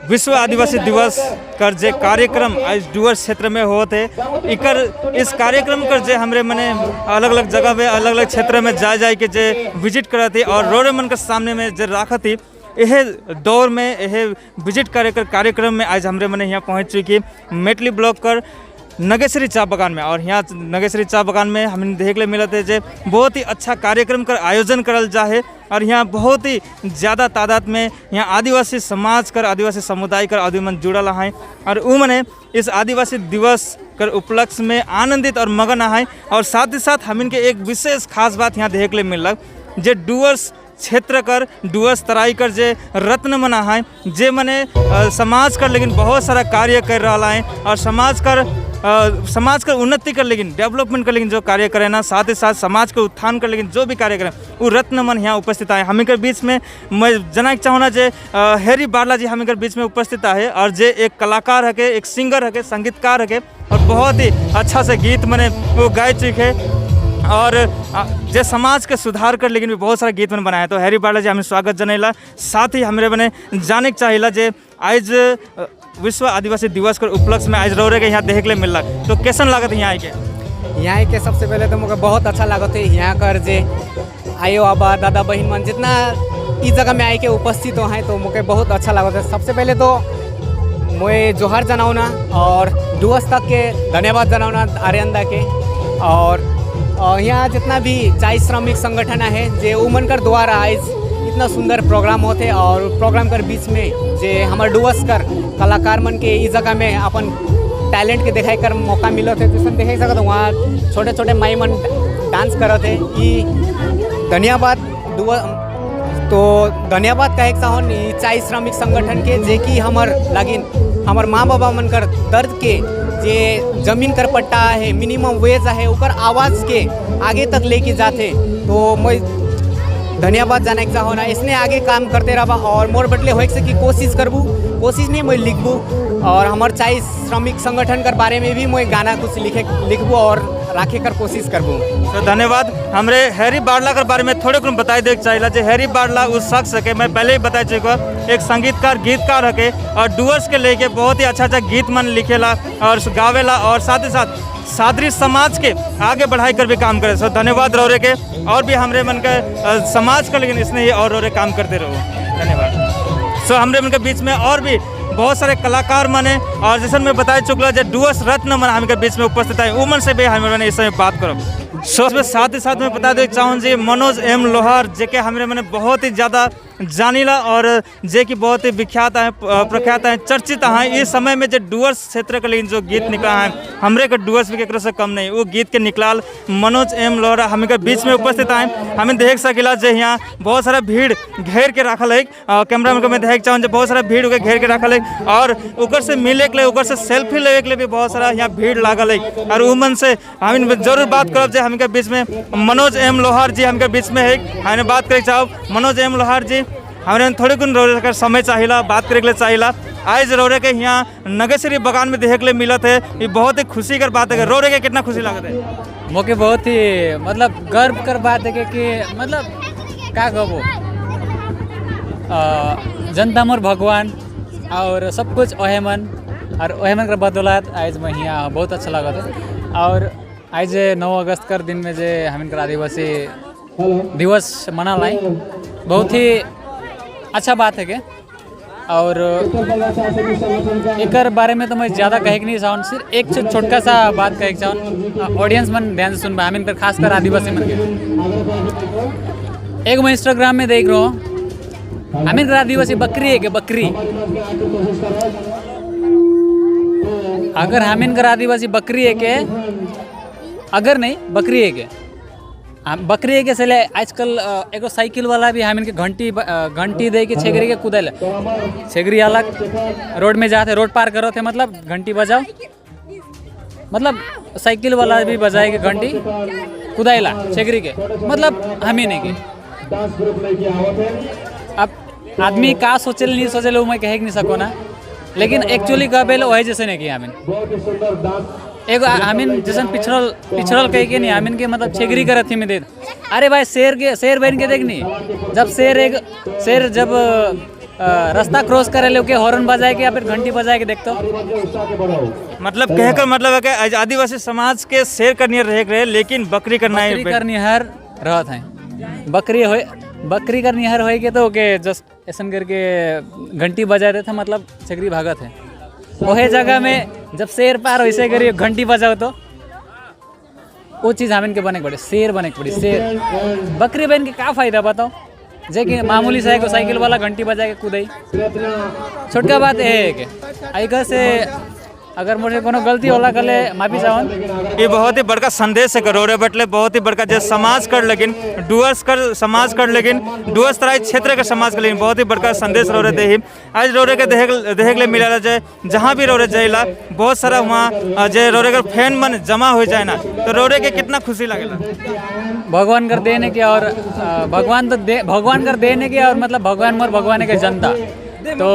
विश्व आदिवासी दिवस कर जे कार्यक्रम आज डुअर्स क्षेत्र में होते इकर इस कार्यक्रम कर जे हमरे मने अलग अलग जगह में अलग अलग क्षेत्र में जा के जे विजिट करती और रोरे मन के सामने में जे राखती यह दौर में यह विजिट कार्यक्रम में आज हमरे मने यहाँ पहुँच चुकी मेटली ब्लॉक कर नगेश्वरी चा बागान में। और यहाँ नगेश्वरी चा बागान में हमें देख ले मिलते जे बहुत ही अच्छा कार्यक्रम का आयोजन करल जा है और यहाँ बहुत ही ज़्यादा तादाद में यहाँ आदिवासी समाज कर आदिवासी समुदाय कर आदमी मन जुड़ल हैं और वो मने इस आदिवासी दिवस कर उपलक्ष्य में आनंदित और मगन हैं। और साथ ही साथ हम इनके एक विशेष खास बात यहाँ देख ले मिलक जे डुअर्स क्षेत्र कर डुअर्स तराई कर जे रत्न मना है जे मने समाज कर लेकिन बहुत सारा कार्य कर रहा है और समाज का उन्नति कर लेकिन डेवलपमेंट कर लेकिन जो कार्य करें ना साथ ही साथ समाज के उत्थान कर लेकिन जो भी कार्य करें वो रत्न मन यहाँ उपस्थित आए। हम के बीच में मैं जना चाहूँगा जे हैरी बारला जी हम के बीच में उपस्थित है और जे एक कलाकार है एक सिंगर है संगीतकार है और बहुत ही अच्छा से गीत मने वो गाय चुके और जे समाज के सुधार कर लेकिन भी बहुत सारा गीत मन बनाए। तो हैरी बारला जी हमें स्वागत जनेला साथ ही हमारे बने जाने के चाहिए जे आज विश्व आदिवासी दिवस के उपलक्ष्य में आज रौरे के यहाँ देख ले मिल रहा तो कैसन लागत है यहाँ के सबसे पहले तो मुझे बहुत अच्छा लागत है यहाँ कर जे आयो आबा दादा बहन मन जितना इस जगह में आए के उपस्थित हो हैं तो मुझे बहुत अच्छा लागत है। सबसे पहले तो मैं जोहार जनाऊना और डुअर्स तक के धन्यवाद जनाऊना आर्यंदा के और यहाँ जितना भी चाय श्रमिक संगठन है जे उमन कर द्वारा आज इतना सुंदर प्रोग्राम होते और प्रोग्राम कर बीच में जे हमारे डुअर्स कर कलाकार मन के इस जगह में अपन टैलेंट के दिखाई कर मौका मिलो थे तो देख सकते वहाँ छोटे छोटे माई मन डांस करते धन्यवाद तो धन्यवाद कहे चाहो चाय श्रमिक संगठन के जे कि हमार लागिन हमार माँ बाबा मन कर दर्द के जे जमीन कर पट्टा है मिनिमम वेज है ऊपर आवाज़ के आगे तक लेके जाते तो मैं धन्यवाद जाने का होना इसने आगे काम करते रहा और मोर बटले हो सकी कोशिश करबू कोशिश नहीं मैं लिखबू और हमारे चाय श्रमिक संगठन कर बारे में भी मैं गाना कुछ लिखबू और राखे कर कोशिश करबू। तो धन्यवाद। हमरे हैरी बारला के बारे में थोड़े कुछ बताई दे चाहिए जे हैरी बारला उस शख्स है मैं पहले ही बता चुका एक संगीतकार गीतकार है और डुअर्स के लेके बहुत ही अच्छा गीत मन लिखेला और गावेला और साथ ही साथ सादरी समाज के आगे बढ़ाई कर भी काम करे। सो धन्यवाद रौरे के और भी हमरे मन के समाज का लेकिन इसने ही और रौरे काम करते रहो धन्यवाद। सो हमरे मन के बीच में और भी बहुत सारे कलाकार मने और जैसे मैं बता चुकला जो डुअर्स रत्न मन हम के बीच में उपस्थित है उमन से भी हमें इस समय बात करो। सो साथ ही साथ में बता दे चाहूँ जी मनोज एम लोहार जे के हमारे मैंने बहुत ही ज़्यादा जानीला और जे की बहुत ही विख्यात है प्रख्यात है चर्चित हैं इस समय में जो डुअर्स क्षेत्र के लिए जो गीत निकला है हमरे के डुअर्स भी एक से कम नहीं वो गीत के निकलाल मनोज एम लोहार हम के बीच में उपस्थित हैं। हमें देख सकेला जे यहाँ बहुत सारा भीड़ घेर के रखल है कैमरा में देख चाहूँ बहुत सारा भीड़ घेर के रखल है और उकर से मिले के लिए उकर से सेल्फी लेवे के लिए भी बहुत सारा यहाँ भीड़ लागल है और उमन से हम जरूर बात करब जे हमके बीच में मनोज एम लोहार जी हमके बीच में है हमें बात करे चाहो। मनोज एम लोहार जी हमारे थोड़े कुछ रौरे का समय चाहिए बात करे के लिए चाहिए आज रौरे के यहाँ नगेश्वरी बागान में देख ले मिलत है ये बहुत ही खुशी कर बात है। रौरे के कितना खुशी लगता है मोके बहुत ही मतलब गर्व कर बात है कि मतलब का कहबो जनता मोर भगवान और सब कुछ ओहेमन और ओहेमन कर बदौलत आज मैं यहाँ बहुत अच्छा लगा था। और आज 9 अगस्त कर दिन में जे हम आदिवासी दिवस मना लाई बहुत ही अच्छा बात है के और एक बारे में तो मैं ज़्यादा कहे नहीं चाहूँ सिर्फ एक छोटका सा बात कहे चाहूँ ऑडियंस मन ध्यान से सुन पा हम खासकर आदिवासी मन के एक मैं इंस्टाग्राम में देख रहा हूँ हम आदिवासी बकरी है के बकरी अगर हम आदिवासी बकरी है के अगर नहीं बकरी है के बकरी के चले आजकल एगो साइकिल वाला भी हम घंटी दे के छेगरी के कूदे छेगरी अलग रोड में जाते रोड पार करो थे मतलब घंटी बजाओ मतलब साइकिल वाला भी बजाए के घंटी कूदाइला छेगरी के मतलब हम ही नहीं के। अब आदमी का सोचल नहीं सोचल मैं कह नहीं सको ना लेकिन एक्चुअली कह वही जैसे नहीं किया हमें एगो हमीन जैसे पिछड़ल कह के नहीं हमीन के मतलब छेगरी कर रथी में दे अरे भाई शेर बन के देखनी जब शेर जब रास्ता क्रॉस करे लोग के हॉर्न बजाए के या फिर घंटी बजाए के देखते हो। मतलब कहकर मतलब है कि आज आदिवासी समाज के शेर करनी रहे लेकिन बकरी करना बकरी करनी हर रहत है। बकरी करनी हर होए के तो के जस्ट ऐसा करके घंटी बजा देते मतलब छकरी भागत है। वही जगह में जब शेर पार वैसे करिए घंटी बजाओ तो वो चीज़ हमें के बने के पड़े, शेर बने के पड़ी शेर। बकरी बहन के क्या फायदा बताओ, जे कि मामूली साइकिल वाला घंटी बजा के कूदई। छोटका बात है कि आइका से अगर मुझे कोनो गलती होला कले माफी चाहन। ये बहुत ही बड़का संदेश है करोड़े बटले बहुत ही बड़का जो समाज कर लेकिन डुअर्स कर समाज कर लेकिन डुअर्स तराई क्षेत्र के समाज कर लेकिन बहुत ही बड़का संदेश रो रहे थे। आज रोरे के देख ले मिला जाए जहाँ भी रोरे जाइला बहुत सारा वहाँ जे रोरे का फैन मन जमा हो जाए ना तो रोरे के कितना खुशी लगेला। भगवान कर देने के और भगवान कर देने के और मतलब भगवान मोर भगवान के जनता तो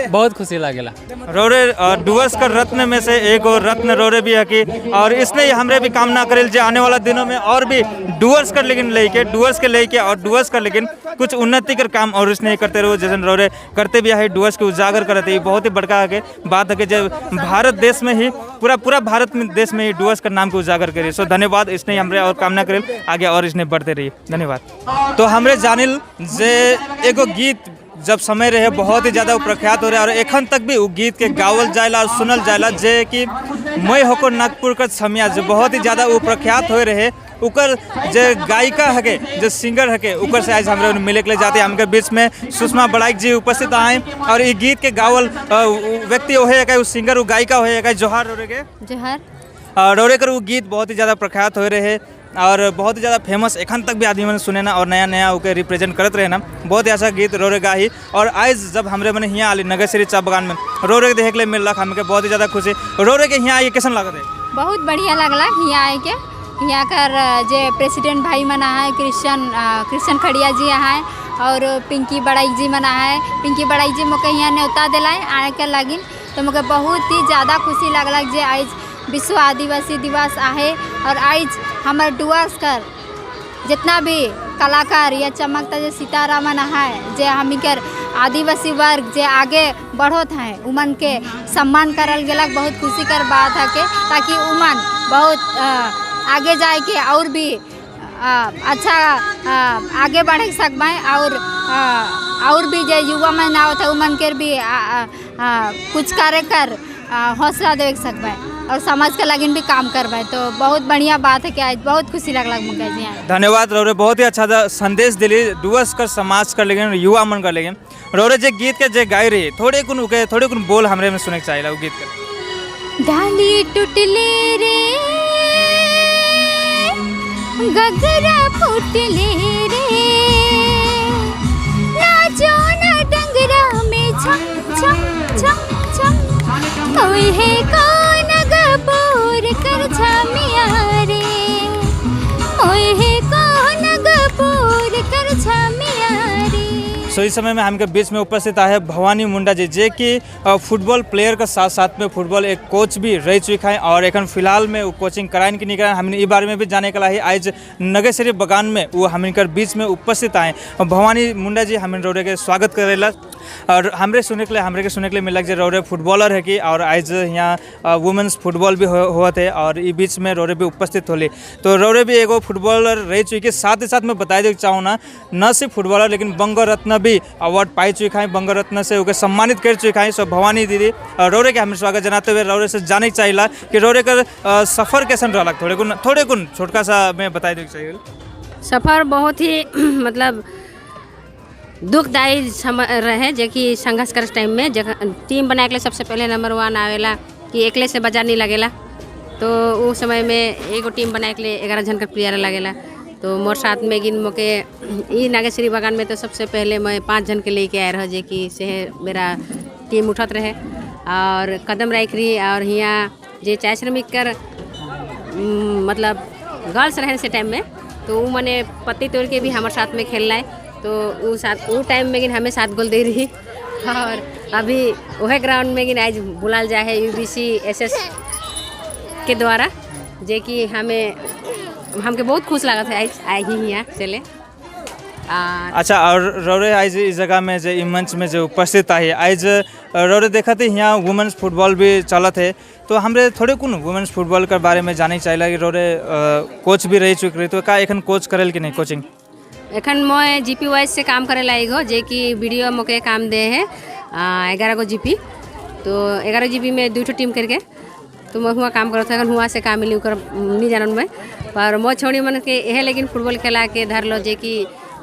बहुत खुशी लागेला। रोरे डुअर्स का रत्न में से एक और रत्न रोरे भी है कि और इसने हमरे भी कामना करेल जे आने वाला दिनों में और भी डुअर्स कर लेकिन लेके डुअर्स के लेके और डुअर्स कर लेकिन कुछ उन्नति कर काम और इसने करते रहो जैसे रोरे करते भी है डुअर्स के उजागर करते ही बहुत ही बड़का है बात है कि जब भारत देश में ही पूरा भारत में देश में ही डुअर्स का नाम को उजागर करिए। सो धन्यवाद इसने हमरे और कामना करेल आगे और इसने बढ़ते रही धन्यवाद। तो हमरे जानिल जे एगो गीत जब समय रहे बहुत ही ज़्यादा प्रख्यात हो रहा है और एखन तक भी वो गीत के गावल जायला और सुनल जायला जे कि मैं होकर नागपुर का छमिया जो बहुत ही ज़्यादा वो प्रख्यात हो रहे उकर जे गायिका हके जो सिंगर हके उकर से आज हम मिले के लिए जाते हैं। हमके बीच में सुषमा बड़ाइक जी उपस्थित आए और ये गीत के गावल व्यक्ति हो है उस सिंगर वो गायिका हो है जोहार रोरे के जोहार रोरे कर वो गीत बहुत ही ज़्यादा प्रख्यात हो रहे और बहुत ही ज़्यादा फेमस एखन तक भी आदमी मैंने सुने ना और नया ओके रिप्रेजेंट करते रहे ना बहुत ही ऐसा गीत रोरे गाही। और आज जब हमरे मैंने यहाँ आली नगरश्री चा बगान में रोरे के देखे के लिए मिल रहा हमके बहुत ही ज़्यादा खुशी। रोरे के यहाँ आइए कैसन लग रहे बहुत बढ़िया लगला यहाँ आए के यहाँ कर जे प्रेसिडेंट भाई मना है कृष्ण खड़िया जी है और पिंकी बड़ाई जी मना है पिंकी बड़ाई जी मुके यहाँ न्योता दिलाए आए के लगिन तो मुझे बहुत ही ज़्यादा खुशी लगला जे आज विश्व आदिवासी दिवस आहे और आज हमारे डुअर्स कर जितना भी कलाकार या चमकता जो सितारा मन है जे हमी कर आदिवासी वर्ग जे आगे बढ़ोत हैं उमन के सम्मान करल गेलक बहुत खुशी कर बात है के ताकि उमन बहुत आगे जाए के और भी अच्छा आगे बढ़ सकबें और भी जो युवा मन आवत है उमन के भी कुछ कार्य कर हौसला दे सकबें और समाज के लगिन भी काम करबे तो बहुत बढ़िया बात है कि आज बहुत खुशी लगल मुझे जी। धन्यवाद रोरे बहुत ही अच्छा संदेश दिली डुअर्स कर समाज कर लेकिन युवा मन कर लेकिन रोरे जे गीत के जे गाय रही थोड़े कुन बोल हमरे में सुने के चाहिए वो गीत के। डाली टूटले रे गगरा फूटले रे नाचो ना डंगरा में छम छम छम छम ओए है कौन गपोर कर छमिया रे ओए है कौन गपोर कर छमिया रे। सो इस समय में हमके बीच में उपस्थित है भवानी मुंडा जी जे कि फुटबॉल प्लेयर के साथ साथ में फुटबॉल एक कोच भी रह चुका है और एक फिलहाल में वो कोचिंग कराइन की नहीं कराए हमने इस बारे में भी जाने के लिए आज नगरश्री बगान में वो हमिनकर बीच में उपस्थित आए। भवानी मुंडा जी हमिन रोरे के स्वागत करेला और हमरे सुने के लिए मिला जो रोरे फुटबॉलर है कि और आज यहाँ वुमेंस फुटबॉल भी हुआ थे और ये बीच में रोरे भी उपस्थित होली तो रोरे भी एगो फुटबॉलर रह चुकी साथ ही साथ मैं बता देना चाहूँ ना न सिर्फ फुटबॉलर लेकिन बंग रत्न भी अवार्ड पाई चुका है बंग रत्न से उसे सम्मानित कर चुका है। सो भवानी दीदी रोरे के हमें स्वागत जनाते हुए रोरे से जाने चाहिए कि रोरे का सफ़र कैसन रहा थोड़े कुन छोटका सा मैं बता देना चाहिए। सफ़र बहुत ही मतलब दुखदायी रहे जो कि संघर्ष कर टाइम में जगह टीम बनाए के लिए सबसे पहले नंबर 1 आवेला कि एकले से बाजार नहीं लगेला तो उस समय में एगो टीम बनाए के लिए 11 जन का प्लेयर लगेला तो मोर साथ में गिन मोके ई नागेश्वरी बागान में तो सबसे पहले मैं 5 जन के लेके आए रहा जे कि से मेरा टीम उठत रहे और कदम राख रही और यहाँ जे चाय श्रमिक कर मतलब गर्ल्स रहे से टाइम में तो वो मैंने पत्ती तोड़ के भी हमारे साथ में खेल रहा तो वो टाइम में गिन हमें 7 गोल दे रही और अभी वह ग्राउंड में गिन आज बुलाल जाए है UBC SS के द्वारा जे कि हमके बहुत खुश लगा था आज आए ही यहाँ चले। अच्छा और रौरे आज इस जगह में जो ई मंच में जो उपस्थित है आज रौरे देखा थे यहाँ वुमेन्स फुटबॉल भी चलत है तो हमरे थोड़े कुन वुमेन्स फुटबॉल के बारे में जाने चाहिए कि रौरे कोच भी रही चुक रही तो का एखन कोच करेल कि नहीं कोचिंग एखन मैं जीपी वाइज से काम करे लाइगो जे कि वीडियो मोके काम दे है 11 गो जीपी तो 11 जीपी में 2 टीम करके तो मैं हुआ काम करता है हुआ से काम मिली कर नहीं जानन मैं पर मैं छोड़ी मन के यह लेकिन फुटबॉल खेला के धर लो जे कि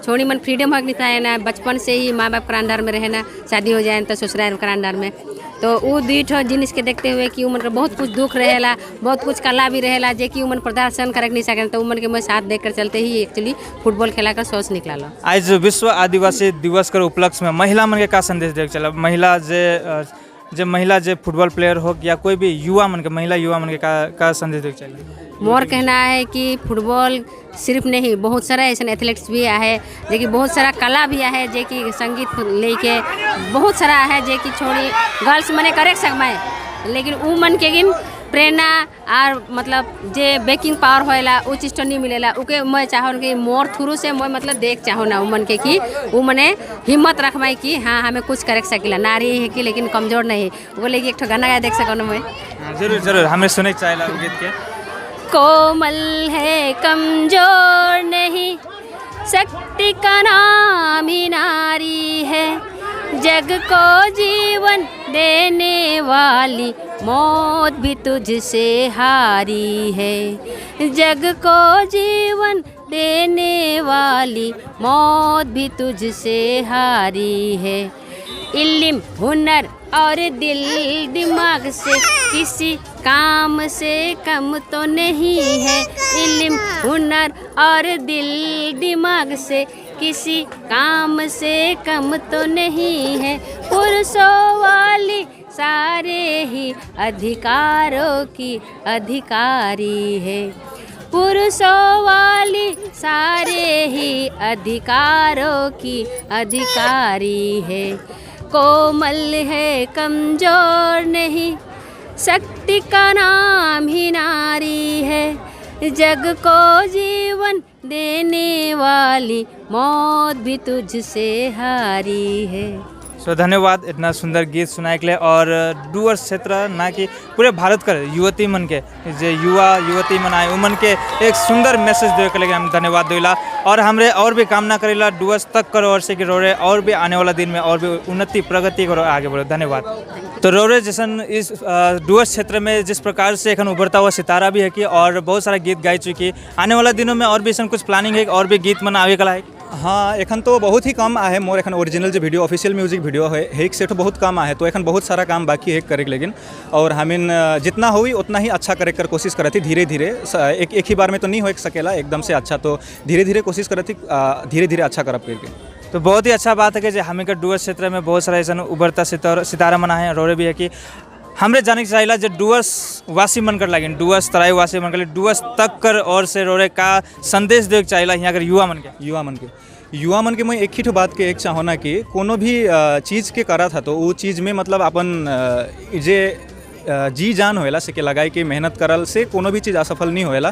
छोड़ी मन फ्रीडम हक नहीं ना बचपन से ही माँ बाप के अंडर में रहे ना शादी हो जाए तो ससुराल के अंडर में तो वो दुईठो जिनिस के देखते हुए कि उमन के बहुत कुछ दुख रहेला बहुत कुछ कला भी रहेला जे कि उमन प्रदर्शन कर नहीं सके तो उमन के मैं साथ देकर चलते ही एक्चुअली फुटबॉल खेला का सोच निकला। आज विश्व आदिवासी दिवस के उपलक्ष्य में महिला मन के का संदेश देख चला महिला जे फुटबॉल प्लेयर हो या कोई भी युवा मन के महिला युवा मन के का संदेश देख चला मोर कहना है कि फुटबॉल सिर्फ नहीं बहुत सारा ऐसे एथलेट्स भी है जे कि बहुत सारा कला भी है जे कि संगीत लेके बहुत सारा है जे कि छोड़ी गर्ल्स मने करे सकमाए लेकिन उ मन के गिन प्रेरणा और मतलब जे बेकिंग पावर होएला उ चीज तो नहीं मिलेला उके मैं चाहूँ कि मोर थ्रू से मैं मतलब देख चाहूँ ना उमन के कि उ मने हिम्मत रखमाई कि हाँ हमें कुछ करे सकेला नारी है कि लेकिन कमजोर नहीं वो लेकिन एक ठो गाना गा देख सको ना मैं जरूर जरूर हमें सुने चाहिए गीत के कोमल है कमजोर नहीं शक्ति का नाम ही नारी है जग को जीवन देने वाली मौत भी तुझसे हारी है जग को जीवन देने वाली मौत भी तुझसे हारी है इल्म हुनर और दिल दिमाग से किसी काम से कम तो नहीं है इल्म हुनर और दिल दिमाग से किसी काम से कम तो नहीं है पुरुषों वाली सारे ही अधिकारों की अधिकारी है पुरुषों वाली सारे ही अधिकारों की अधिकारी है कोमल है कमजोर नहीं शक्ति का नाम ही नारी है जग को जीवन देने वाली मौत भी तुझसे हारी है। धन्यवाद इतना सुंदर गीत सुनाए के लिए और डुवर्स क्षेत्र ना कि पूरे भारत का युवती मन के जो युवा युवती मन आए उमन के एक सुंदर मैसेज दे के लिए हम धन्यवाद देला और हमरे और भी कामना करेला डुवर्स तक करो और से कि रोरे और भी आने वाला दिन में और भी उन्नति प्रगति करो आगे बढ़ो धन्यवाद। तो रोरे जैसन इस डुवर्स क्षेत्र में जिस प्रकार से एखन उभरता हुआ सितारा भी है कि और बहुत सारा गीत गाई चुकी आने वाला दिनों में और भी ऐसा कुछ प्लानिंग है और भी गीत मन आवे कला है। हाँ एखन तो बहुत ही कम आहे मोर एखन ओरिजिनल जो वीडियो ऑफिशियल म्यूजिक वीडियो है एक से तो बहुत कम आहे तो एखन बहुत सारा काम बाकी है करे लेकिन और हमें जितना हुई उतना ही अच्छा करे कर कोशिश करे थी धीरे धीरे एक ही बार में तो नहीं हो सकेला एकदम से अच्छा तो धीरे धीरे कोशिश करे थी धीरे धीरे अच्छा करब करके। तो बहुत ही अच्छा बात है कि हमें का डुवर्स क्षेत्र में बहुत सारा ऐसा उभरता सितारा मना है रोरे भी है कि हमरे जाने के चाहिए जो डुवर्स वासी मन कर लगे डुवर्स तराई वासी मन कर डुवर्स तक कर और से रोरे का संदेश दे चाहिए यहाँ अगर युवा मन के मैं एक ही बात के एक चाहना कि कोनो भी चीज़ के करा था तो वो चीज़ में मतलब अपन जे जी जान होएला से के लगाई के मेहनत करल से कोनो भी चीज़ असफल नहीं होएला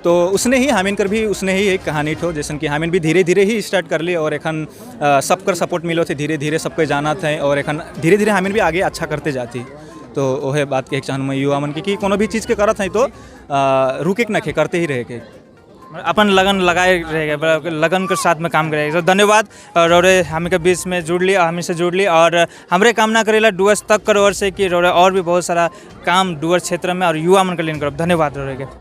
तो उसने ही हामिन कर भी उसने ही एक कहानी ठो जैसे कि हामिन भी धीरे धीरे ही स्टार्ट कर ली और एखन सबकर सपोर्ट मिलो थे धीरे धीरे सबके जाना थे और एखन धीरे धीरे हामिन भी आगे अच्छा करते जाती तो वह बात के एक चाहूँ मैं युवा मन की कि कोनो भी चीज़ के करत है तो रुके न खे करते ही रहे के अपन लगन लगाए रहेगा लगन के साथ में काम करेगा। तो धन्यवाद और हमें के बीच में जुड़ ली हमें से जुड़ ली और हमरे कामना करेला डुवर्स तक करो और से कि और भी बहुत सारा काम डुवर्स क्षेत्र में और युवा मन के लिए करो। धन्यवाद रोरे के।